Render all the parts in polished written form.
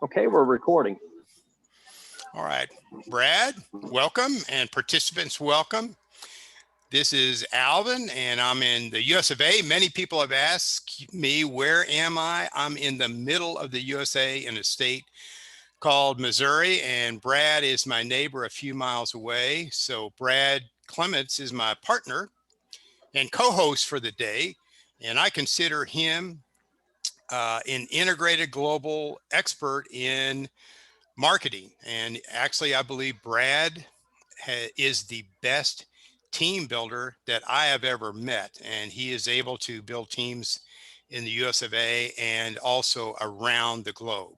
Okay, we're recording. All right, Brad, welcome, and participants, welcome. This is Alvin, and I'm in the US of A. Many people have asked me, where am I? I'm in the middle of the USA in a state called Missouri, and Brad is my neighbor a few miles away. So Brad Clements is my partner and co-host for the day, and I consider him an integrated global expert in marketing. And actually, I believe Brad is the best team builder that I have ever met. And he is able to build teams in the US of A and also around the globe.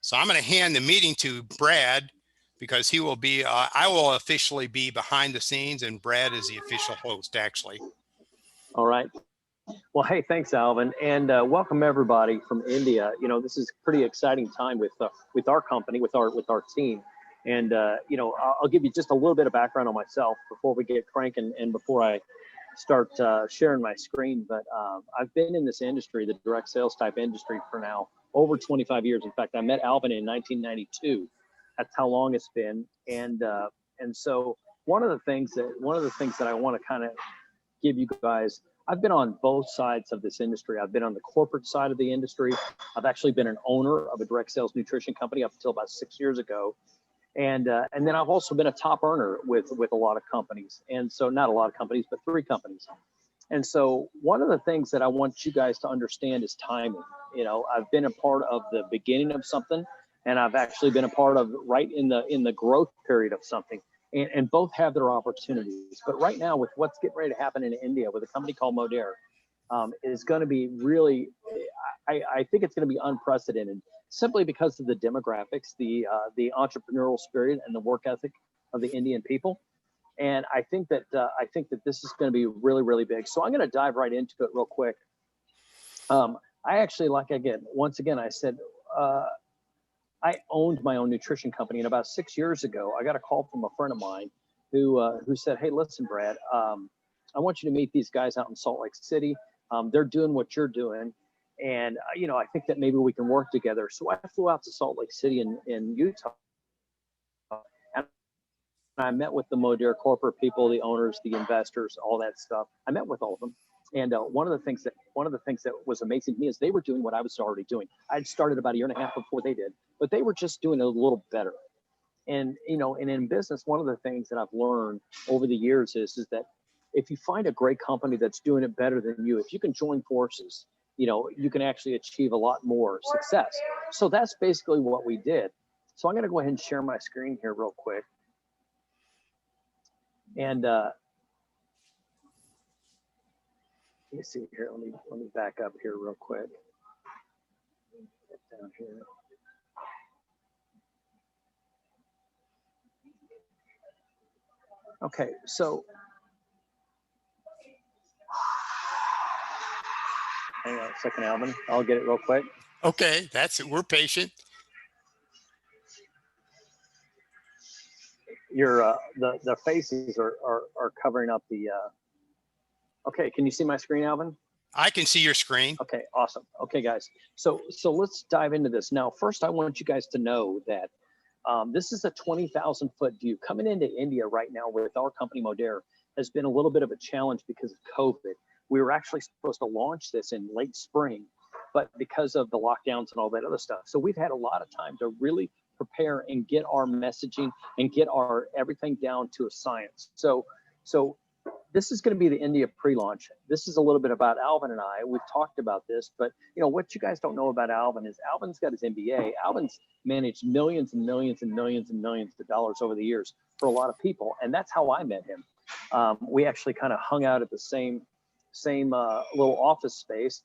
So I'm going to hand the meeting to Brad because he will be, I will officially be behind the scenes, and Brad is the official host, actually. All right. Well, hey, thanks, Alvin, and welcome everybody from India. You know, this is a pretty exciting time with our company, with our team, and you know, I'll give you just a little bit of background on myself before we get cranking and before I start sharing my screen. But I've been in this industry, the direct sales type industry, for now over 25 years. In fact, I met Alvin in 1992. That's how long it's been, and so one of the things that I want to kind of give you guys. I've been on both sides of this industry. I've been on the corporate side of the industry. I've actually been an owner of a direct sales nutrition company up until about 6 years ago. And then I've also been a top earner with a lot of companies. And so not a lot of companies, but 3 companies. And so one of the things that I want you guys to understand is timing. You know, I've been a part of the beginning of something, and I've actually been a part of right in the growth period of something. And both have their opportunities. But right now, with what's getting ready to happen in India with a company called Modere, is going to be really, I think it's going to be unprecedented, simply because of the demographics, the entrepreneurial spirit, and the work ethic of the Indian people. And I think that this is going to be really, really big. So I'm going to dive right into it real quick. I actually, once again, I said, I owned my own nutrition company, and about 6 years ago, I got a call from a friend of mine who said, "Hey, listen, Brad, I want you to meet these guys out in Salt Lake City. They're doing what you're doing, and you know, I think that maybe we can work together." So I flew out to Salt Lake City in Utah, and I met with the Modere corporate people, the owners, the investors, all that stuff. I met with all of them. And one of the things that was amazing to me is they were doing what I was already doing. I'd started about a year and a half before they did, but they were just doing it a little better. And you know, and in business, one of the things that I've learned over the years is that if you find a great company that's doing it better than you, if you can join forces, you know, you can actually achieve a lot more success. So that's basically what we did. So I'm going to go ahead and share my screen here real quick. And let me see here. Let me back up here real quick. Get down here. Okay, so hang on a second, Alvin. I'll get it real quick. Okay, that's it. We're patient. Your the faces are covering up the. Okay, can you see my screen, Alvin? I can see your screen. Okay, awesome. Okay, guys. So let's dive into this. Now, first, I want you guys to know that this is a 20,000 foot view. Coming into India right now with our company Modere has been a little bit of a challenge because of COVID. We were actually supposed to launch this in late spring, but because of the lockdowns and all that other stuff. So we've had a lot of time to really prepare and get our messaging and get our everything down to a science. So this is going to be the India pre-launch. This is a little bit about Alvin and I. We've talked about this, but you know what you guys don't know about Alvin is Alvin's got his MBA. Alvin's managed millions and millions and millions and millions of dollars over the years for a lot of people, and that's how I met him. We actually kind of hung out at the same little office space,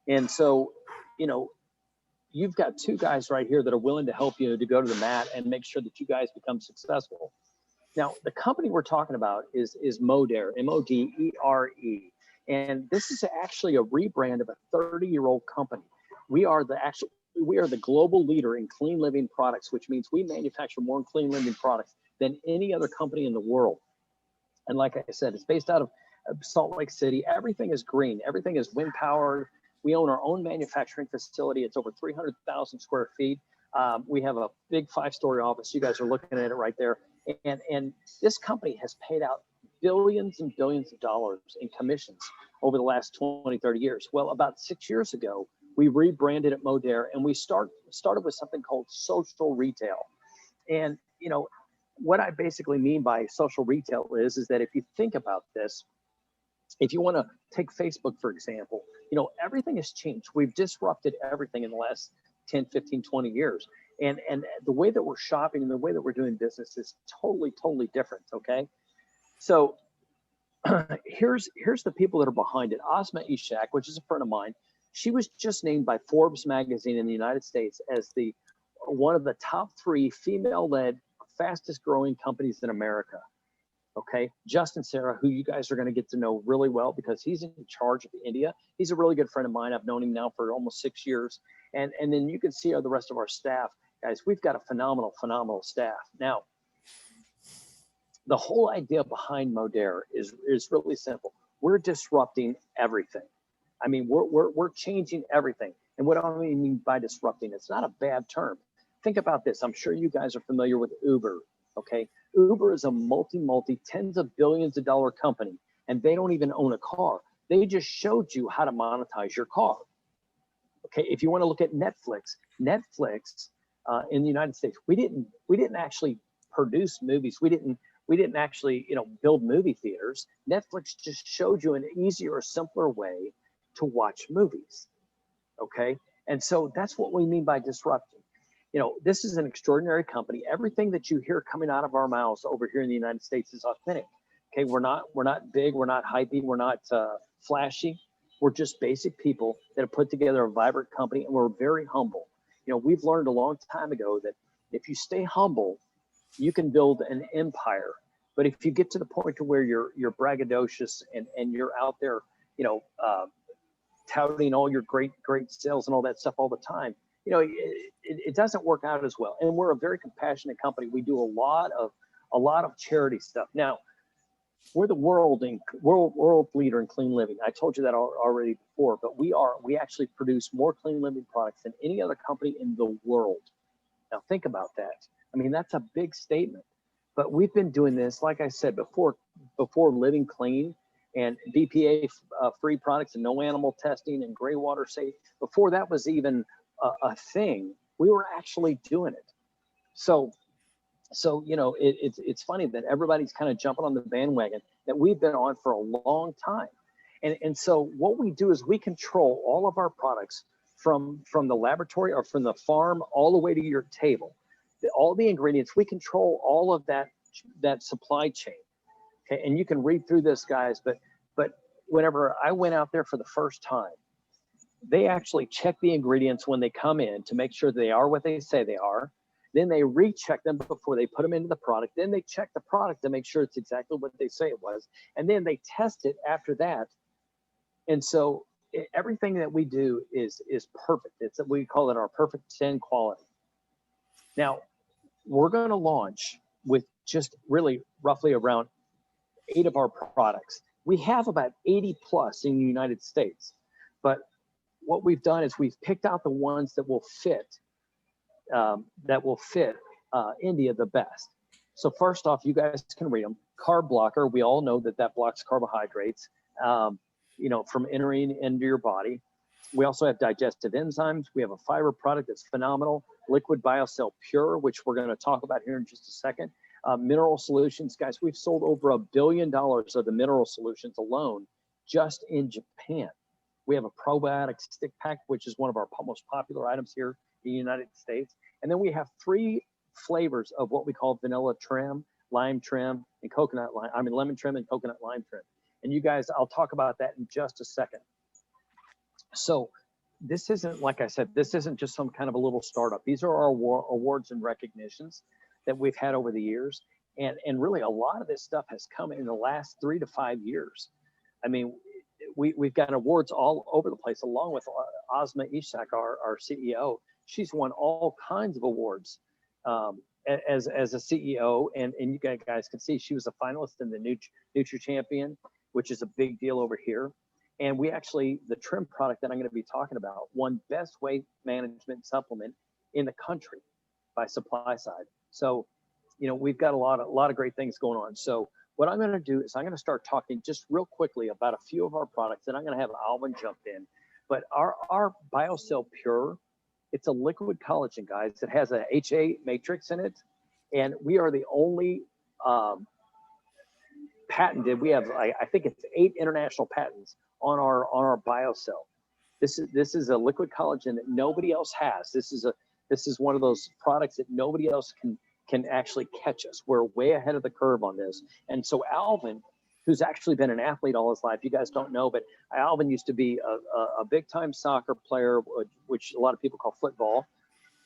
and so you know, you've got 2 guys right here that are willing to help you to go to the mat and make sure that you guys become successful. Now, the company we're talking about is Modere, Modere, and this is actually a rebrand of a 30-year-old company. We are the global leader in clean living products, which means we manufacture more clean living products than any other company in the world. And like I said, it's based out of Salt Lake City. Everything is green. Everything is wind powered. We own our own manufacturing facility. It's over 300,000 square feet. We have a big 5-story office. You guys are looking at it right there. And this company has paid out billions and billions of dollars in commissions over the last 20, 30 years. Well, about 6 years ago, we rebranded at Modere, and we started with something called social retail. And, what I basically mean by social retail is that if you think about this, if you want to take Facebook, for example, everything has changed. We've disrupted everything in the last 10, 15, 20 years. And the way that we're shopping and the way that we're doing business is totally, totally different. Okay. So here's the people that are behind it. Ozma Ishak, which is a friend of mine, she was just named by Forbes magazine in the United States as one of the top 3 female-led fastest growing companies in America. Okay. Justin Sarah, who you guys are going to get to know really well because he's in charge of India. He's a really good friend of mine. I've known him now for almost 6 years. And then you can see the rest of our staff. Guys, we've got a phenomenal, phenomenal staff. Now, the whole idea behind Modere is really simple. We're disrupting everything. I mean, we're changing everything. And what do I mean by disrupting? It's not a bad term. Think about this. I'm sure you guys are familiar with Uber. Okay. Uber is a multi tens of billions of dollar company, and they don't even own a car. They just showed you how to monetize your car. Okay. If you want to look at Netflix in the United States, we didn't actually produce movies. We didn't actually, build movie theaters. Netflix just showed you an easier, simpler way to watch movies. Okay. And so that's what we mean by disrupting. This is an extraordinary company. Everything that you hear coming out of our mouths over here in the United States is authentic. Okay. We're not big. We're not hypey. We're not flashy. We're just basic people that have put together a vibrant company, and we're very humble. We've learned a long time ago that if you stay humble, you can build an empire. But if you get to the point to where you're braggadocious and you're out there, touting all your great sales and all that stuff all the time, it doesn't work out as well. And we're a very compassionate company. We do a lot of charity stuff. Now, we're the world leader in clean living. I told you that already before, but we actually produce more clean living products than any other company in the world. Now think about that. I mean, that's a big statement, but we've been doing this, like I said, before Living Clean and BPA free products and no animal testing and gray water safe. Before that was even a thing, we were actually doing it. So it's funny that everybody's kind of jumping on the bandwagon that we've been on for a long time. And so what we do is we control all of our products from the laboratory or from the farm all the way to your table. All the ingredients, we control all of that supply chain. Okay, and you can read through this, guys, but whenever I went out there for the first time, they actually check the ingredients when they come in to make sure they are what they say they are. Then they recheck them before they put them into the product. Then they check the product to make sure it's exactly what they say it was. And then they test it after that. And so everything that we do is perfect. We call it our perfect 10 quality. Now, we're going to launch with just really roughly around 8 of our products. We have about 80 plus in the United States, but what we've done is we've picked out the ones that will fit India the best. So first off, you guys can read them. Carb blocker. We all know that blocks carbohydrates, from entering into your body. We also have digestive enzymes. We have a fiber product that's phenomenal. Liquid BioCell Pure, which we're going to talk about here in just a second. Mineral solutions, guys. We've sold over $1 billion of the mineral solutions alone just in Japan. We have a probiotic stick pack, which is one of our most popular items here in the United States. And then we have 3 flavors of what we call vanilla trim, lime trim, and lemon trim and coconut lime trim. And you guys, I'll talk about that in just a second. So this isn't, like I said, this isn't just some kind of a little startup. These are our awards and recognitions that we've had over the years. And really a lot of this stuff has come in the last 3 to 5 years. I mean, we've got awards all over the place, along with Ozma Ishak, our CEO. She's won all kinds of awards as a CEO. And you guys can see she was a finalist in the Nutri Champion, which is a big deal over here. And the trim product that I'm going to be talking about, won Best Weight Management Supplement in the country by supply side. So, we've got a lot of great things going on. So what I'm going to do is I'm going to start talking just real quickly about a few of our products, and I'm going to have Alvin jump in. But our BioCell Pure, it's a liquid collagen, guys. It has a HA matrix in it, and we are the only patented. We have, I think it's 8 international patents on our BioCell. This is a liquid collagen that nobody else has. This is one of those products that nobody else can actually catch us. We're way ahead of the curve on this. And so Alvin, who's actually been an athlete all his life, you guys don't know, but Alvin used to be a big time soccer player, which a lot of people call football.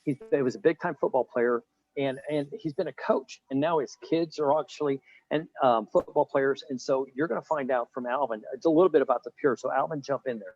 He was a big time football player, and he's been a coach, and now his kids are actually football players. And so you're going to find out from Alvin. It's a little bit about the Pure. So Alvin, jump in there.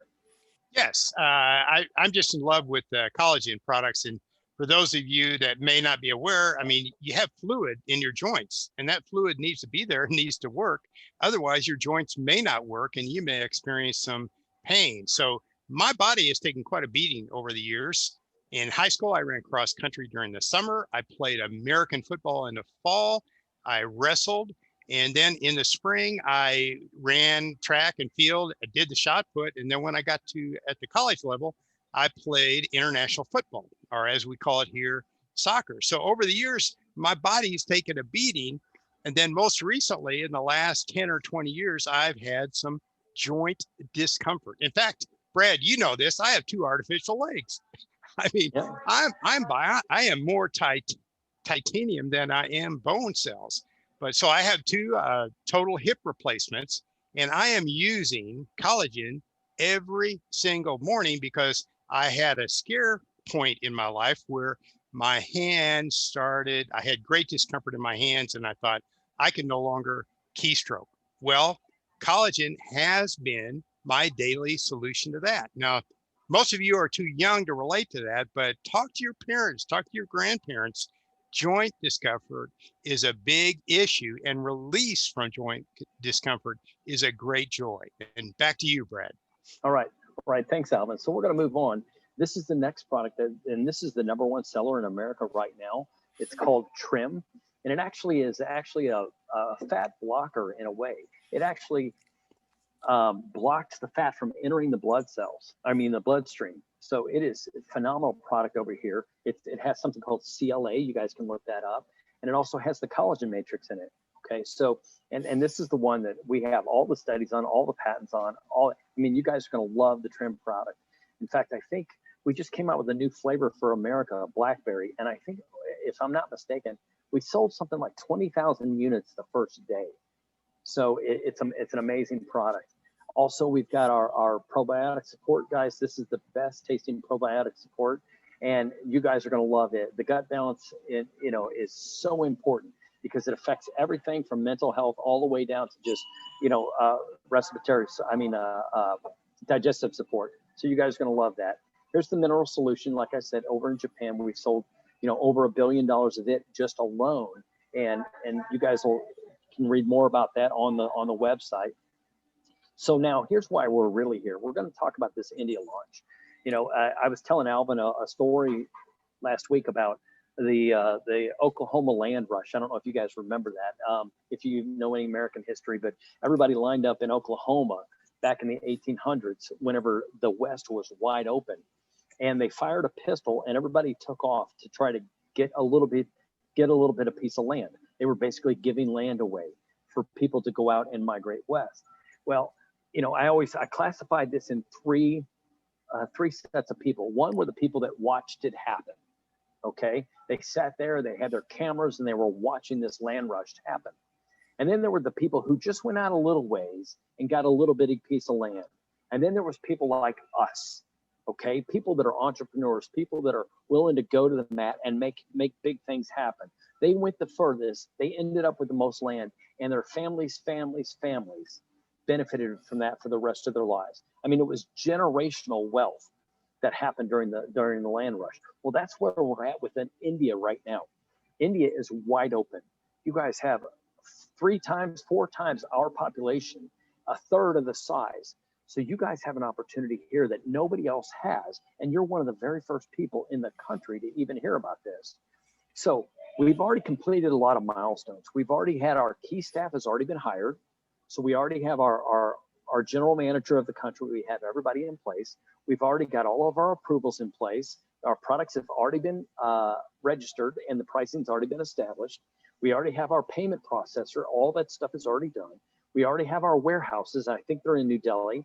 Yes, I'm just in love with collagen products. And for those of you that may not be aware, I mean, you have fluid in your joints, and that fluid needs to be there, needs to work. Otherwise, your joints may not work, and you may experience some pain. So my body has taken quite a beating over the years. In high school, I ran cross country during the summer. I played American football in the fall. I wrestled. And then in the spring, I ran track and field, I did the shot put. And then when I got at the college level, I played international football, or as we call it here, soccer. So over the years, my body's taken a beating. And then most recently, in the last 10 or 20 years, I've had some joint discomfort. In fact, Brad, you know this, I have 2 artificial legs. I mean, Yeah. I am more titanium than I am bone cells. But so I have 2 total hip replacements, and I am using collagen every single morning because I had a scare point in my life where my hands started, I had great discomfort in my hands, and I thought I can no longer keystroke. Well, collagen has been my daily solution to that. Now, most of you are too young to relate to that, but talk to your parents, talk to your grandparents. Joint discomfort is a big issue, and release from joint discomfort is a great joy. And back to you, Brad. All right. Thanks, Alvin. So we're going to move on. This is the next product, and this is the #1 seller in America right now. It's called Trim, and it actually is a fat blocker in a way. It actually blocks the fat from entering the the bloodstream. So it is a phenomenal product over here. It has something called CLA. You guys can look that up. And it also has the collagen matrix in it. Okay. So, and this is the one that we have all the studies on, all the patents on, you guys are going to love the Trim product. In fact, I think we just came out with a new flavor for America, blackberry. And I think, if I'm not mistaken, we sold something like 20,000 units the first day. So it's an amazing product. Also, we've got our probiotic support, guys. This is the best tasting probiotic support, and you guys are going to love it. The gut balance, is so important because it affects everything from mental health all the way down to just, digestive support. So you guys are going to love that. Here's the mineral solution. Like I said, over in Japan, we've sold, over $1 billion of it just alone, and you guys can read more about that on the website. So now here's why we're really here. We're going to talk about this India launch. I was telling Alvin a story last week about the Oklahoma land rush. I don't know if you guys remember that, if you know any American history, but everybody lined up in Oklahoma back in the 1800s whenever the West was wide open, and they fired a pistol and everybody took off to try to get a little bit of piece of land. They were basically giving land away for people to go out and migrate west. Well, I classified this in three sets of people. One were the people that watched it happen. Okay. They sat there, they had their cameras, and they were watching this land rush happen. And then there were the people who just went out a little ways and got a little bitty piece of land. And then there was people like us. Okay. People that are entrepreneurs, people that are willing to go to the mat and make big things happen. They went the furthest. They ended up with the most land, and their families benefited from that for the rest of their lives. It was generational wealth that happened during the land rush. Well, that's where we're at within India right now. India is wide open. You guys have 3 times, 4 times our population, a third of the size. So you guys have an opportunity here that nobody else has. And you're one of the very first people in the country to even hear about this. So we've already completed a lot of milestones. We've already had our key staff has already been hired. So we already have our general manager of the country. We have everybody in place. We've already got all of our approvals in place. Our products have already been registered and the pricing's already been established. We already have our payment processor. All that stuff is already done. We already have our warehouses. I think they're in New Delhi.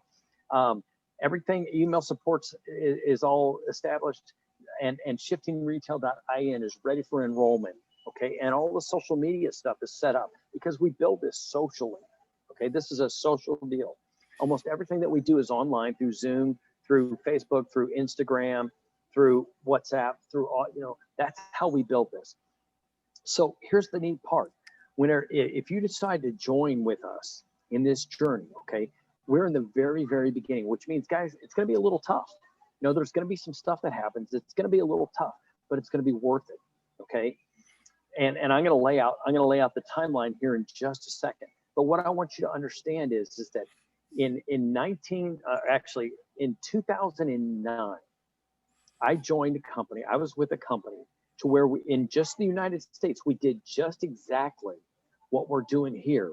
Everything, email supports is all established, and shiftingretail.in is ready for enrollment. Okay, and all the social media stuff is set up because we build this socially. Okay, this is a social deal. Almost everything that we do is online through Zoom, through Facebook, through Instagram, through WhatsApp, through all, that's how we build this. So here's the neat part. If you decide to join with us in this journey, okay, we're in the very, very beginning, which means, guys, it's going to be a little tough. There's going to be some stuff that happens. It's going to be a little tough, but it's going to be worth it. Okay. And I'm going to lay out the timeline here in just a second. But what I want you to understand is that in 2009, I joined a company. I was with a company to where in just the United States, we did just exactly what we're doing here.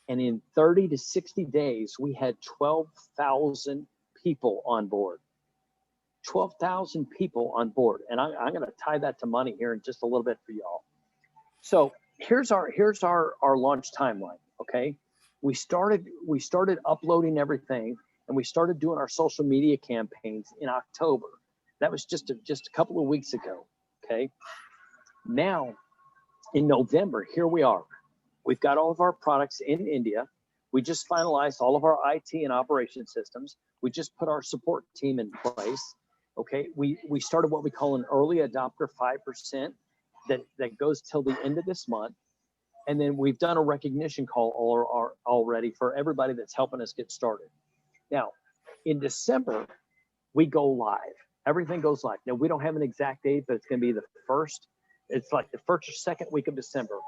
And in 30 to 60 days, we had 12,000 people on board. 12,000 people on board. And I'm going to tie that to money here in just a little bit for y'all. So here's our launch timeline. Okay. We started uploading everything, and we started doing our social media campaigns in October. That was just a couple of weeks ago. Okay. Now in November, here we are. We've got all of our products in India. We just finalized all of our IT and operation systems. We just put our support team in place. Okay. We started what we call an early adopter 5% that goes till the end of this month. And then we've done a recognition call already for everybody that's helping us get started. Now, in December, we go live. Everything goes live. Now, we don't have an exact date, but it's going to be it's like the first or second week of December.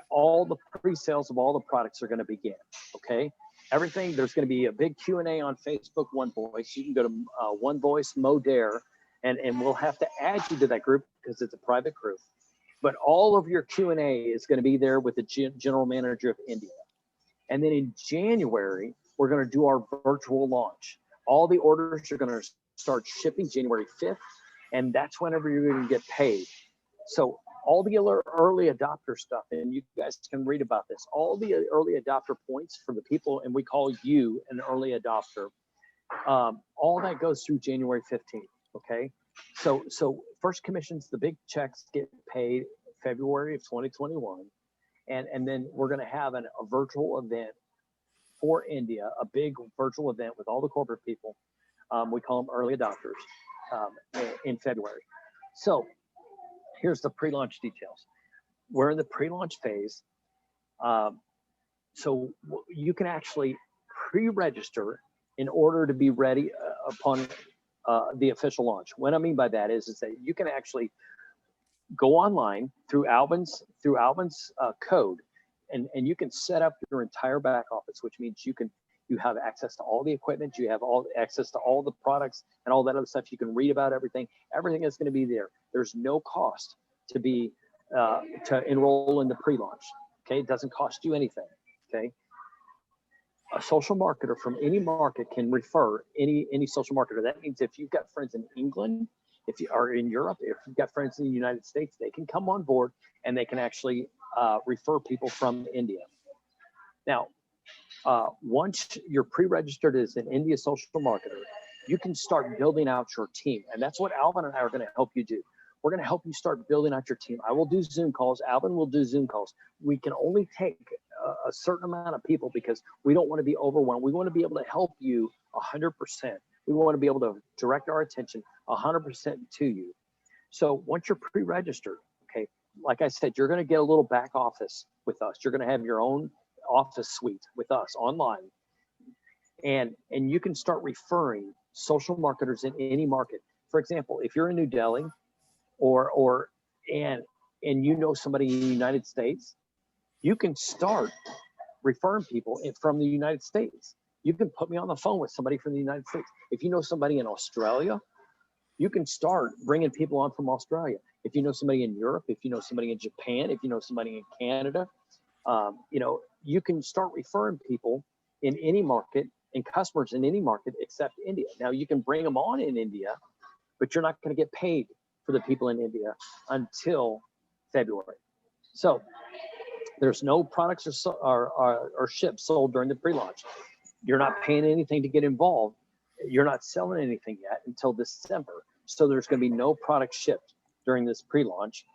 All the pre-sales of all the products are going to begin. Okay. Everything, there's going to be a big Q&A on Facebook, One Voice. You can go to One Voice Modere, and we'll have to add you to that group because it's a private group. But all of your Q&A is going to be there with the general manager of India. And then in January, we're going to do our virtual launch. All the orders are going to start shipping January 5th, and that's whenever you're going to get paid. So all the early adopter stuff, and you guys can read about this, all the early adopter points for the people, and we call you an early adopter, all that goes through January 15th, okay? So first commissions, the big checks get paid February of 2021. And then we're going to have a virtual event for India, a big virtual event with all the corporate people. We call them early adopters in February. So here's the pre-launch details. We're in the pre-launch phase. So you can actually pre-register in order to be ready upon the official launch. What I mean by that is that you can actually go online through Alvin's code, and you can set up your entire back office, which means you have access to all the equipment, you have access to all the products and all that other stuff. You can read about everything. Everything is going to be there. There's no cost to enroll in the pre-launch. Okay, it doesn't cost you anything. Okay. A social marketer from any market can refer any social marketer. That means if you've got friends in England, if you are in Europe, if you've got friends in the United States, they can come on board and they can actually refer people from India. Now, once you're pre-registered as an India social marketer, you can start building out your team. And that's what Alvin and I are going to help you do. We're going to help you start building out your team. I will do Zoom calls. Alvin will do Zoom calls. We can only take a certain amount of people because we don't want to be overwhelmed. We want to be able to help you 100%. We want to be able to direct our attention 100% to you. So once you're pre-registered, okay, like I said, you're going to get a little back office with us. You're going to have your own office suite with us online. And you can start referring social marketers in any market. For example, if you're in New Delhi and you know somebody in the United States, you can start referring people from the United States. You can put me on the phone with somebody from the United States. If you know somebody in Australia, you can start bringing people on from Australia. If you know somebody in Europe, if you know somebody in Japan, if you know somebody in Canada, you can start referring people in any market and customers in any market except India. Now you can bring them on in India, but you're not going to get paid for the people in India until February. So there's no products or ships sold during the pre-launch. You're not paying anything to get involved. You're not selling anything yet until December. So there's going to be no product shipped during this pre-launch.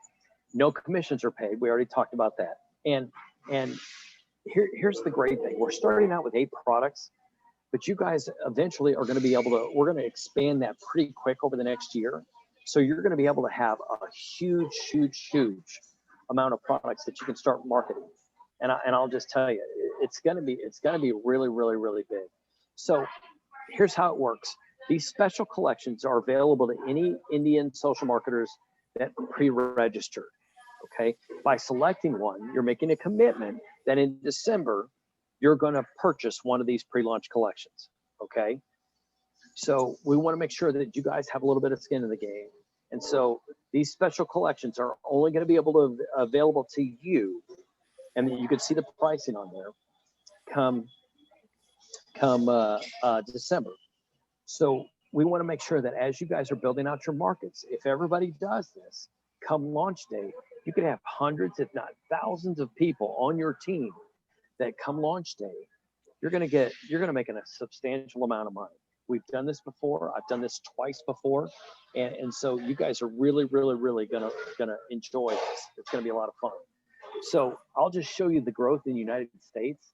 No commissions are paid. We already talked about that. And here's the great thing. We're starting out with 8 products, but you guys eventually are going to be able to, we're going to expand that pretty quick over the next year. So you're going to be able to have a huge amount of products that you can start marketing. And I'll just tell you, it's going to be really big. So here's how it works. These special collections are available to any Indian social marketers that pre-registered. Okay. By selecting one, you're making a commitment that in December, you're going to purchase one of these pre-launch collections. Okay. So we want to make sure that you guys have a little bit of skin in the game. And so these special collections are only going to be available to you. And you can see the pricing on there come December. So we want to make sure that as you guys are building out your markets, if everybody does this, come launch day, you can have hundreds, if not thousands of people on your team that come launch day, you're going to make a substantial amount of money. We've done this before. I've done this twice before. And so you guys are really going to enjoy this. It's going to be a lot of fun. So I'll just show you the growth in the United States.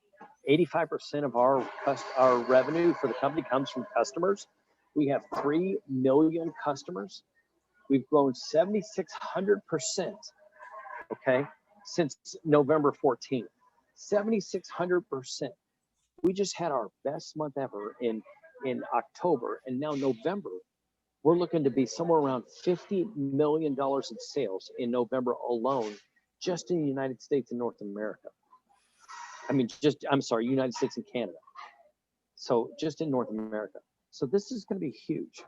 85% of our revenue for the company comes from customers. We have 3 million customers. We've grown 7,600%, okay, since November 14th. 7,600%. We just had our best month ever in October, and now November, we're looking to be somewhere around $50 million in sales in November alone, just in the United States and North America. United States and Canada. So just in North America. So this is going to be huge.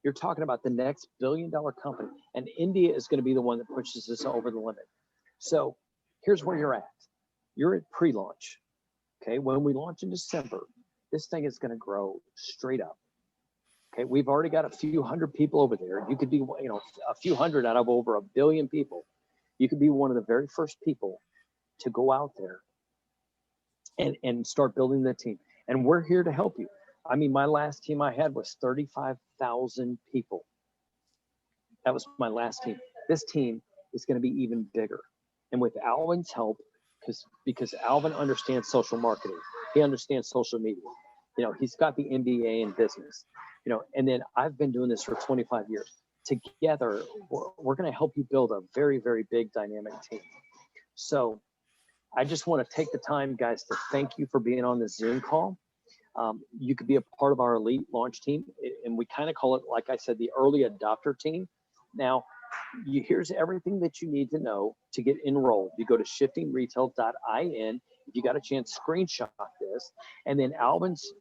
You're talking about the next billion-dollar company, and India is going to be the one that pushes this over the limit. So here's where you're at. You're at pre-launch. Okay, when we launch in December, this thing is going to grow straight up. Okay, we've already got a few hundred people over there. You could be, a few hundred out of over 1 billion people. You could be one of the very first people to go out there and start building the team. And we're here to help you. I mean, my last team I had was 35,000 people. That was my last team. This team is going to be even bigger. And with Alvin's help, because Alvin understands social marketing, he understands social media. He's got the MBA in business, and then I've been doing this for 25 years. Together, we're going to help you build a very, very big dynamic team. So I just want to take the time, guys, to thank you for being on this Zoom call. You could be a part of our elite launch team, and we kind of call it, like I said, the early adopter team. Now, here's everything that you need to know to get enrolled. You go to shiftingretail.in. If you got a chance, screenshot this, and then Alvin's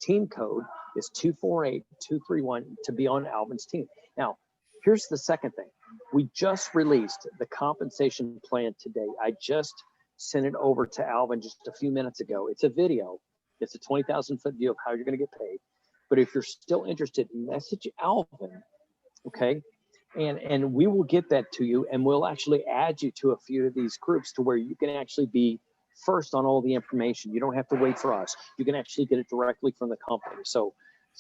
team code is 248231 to be on Alvin's team. Now, here's the second thing. We just released the compensation plan today. I just sent it over to Alvin just a few minutes ago. It's a video. It's a 20,000-foot view of how you're going to get paid. But if you're still interested, message Alvin, okay? And we will get that to you, and we'll actually add you to a few of these groups to where you can actually be first on all the information. You don't have to wait for us. You can actually get it directly from the company. So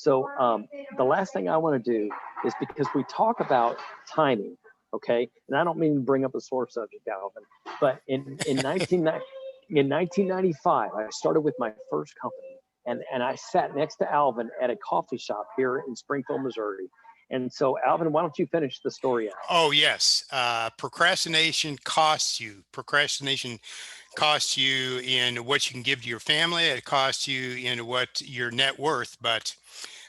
the last thing I want to do is, because we talk about timing, okay? And I don't mean to bring up a sore subject, Alvin, but in 1995, I started with my first company, and I sat next to Alvin at a coffee shop here in Springfield, Missouri. And so, Alvin, why don't you finish the story out? Oh, yes. Procrastination costs you. Procrastination costs you in what you can give to your family. It costs you in what your net worth. But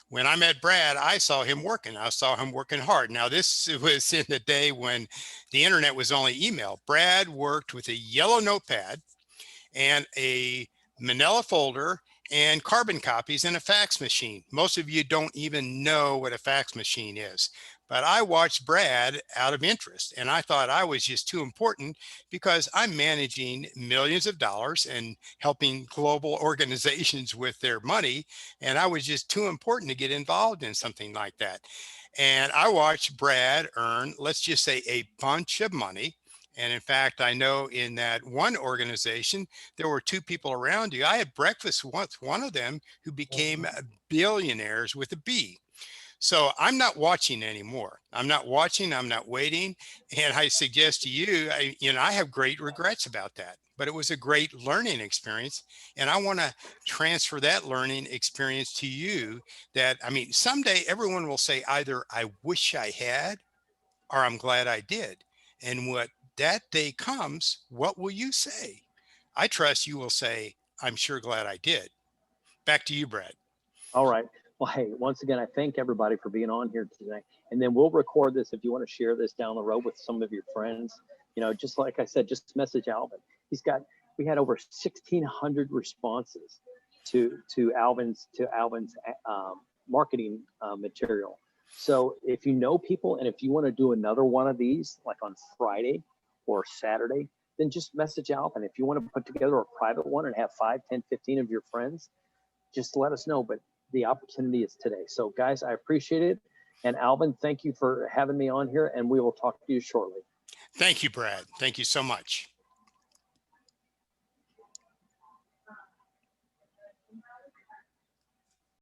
when I met Brad, I saw him working. I saw him working hard. Now, this was in the day when the internet was only email. Brad worked with a yellow notepad and a manila folder and carbon copies in a fax machine. Most of you don't even know what a fax machine is, but I watched Brad out of interest, and I thought I was just too important because I'm managing millions of dollars and helping global organizations with their money, and I was just too important to get involved in something like that. And I watched Brad earn, let's just say, a bunch of money. And in fact, I know in that one organization, there were two people around you. I had breakfast with one of them who became billionaires with a B. So I'm not watching anymore. I'm not watching. I'm not waiting. And I suggest to you, I have great regrets about that, but it was a great learning experience. And I want to transfer that learning experience to you that, I mean, someday everyone will say either I wish I had or I'm glad I did. And what that day comes, what will you say? I trust you will say, I'm sure glad I did. Back to you, Brad. All right. Well, hey, once again, I thank everybody for being on here today. And then we'll record this if you want to share this down the road with some of your friends. Just like I said, just message Alvin. We had over 1,600 responses to Alvin's marketing material. So if you know people and if you want to do another one of these, like on Friday or Saturday, then just message Alvin. If you want to put together a private one and have 5, 10, 15 of your friends, just let us know. But the opportunity is today. So guys, I appreciate it. And Alvin, thank you for having me on here, and we will talk to you shortly. Thank you, Brad. Thank you so much.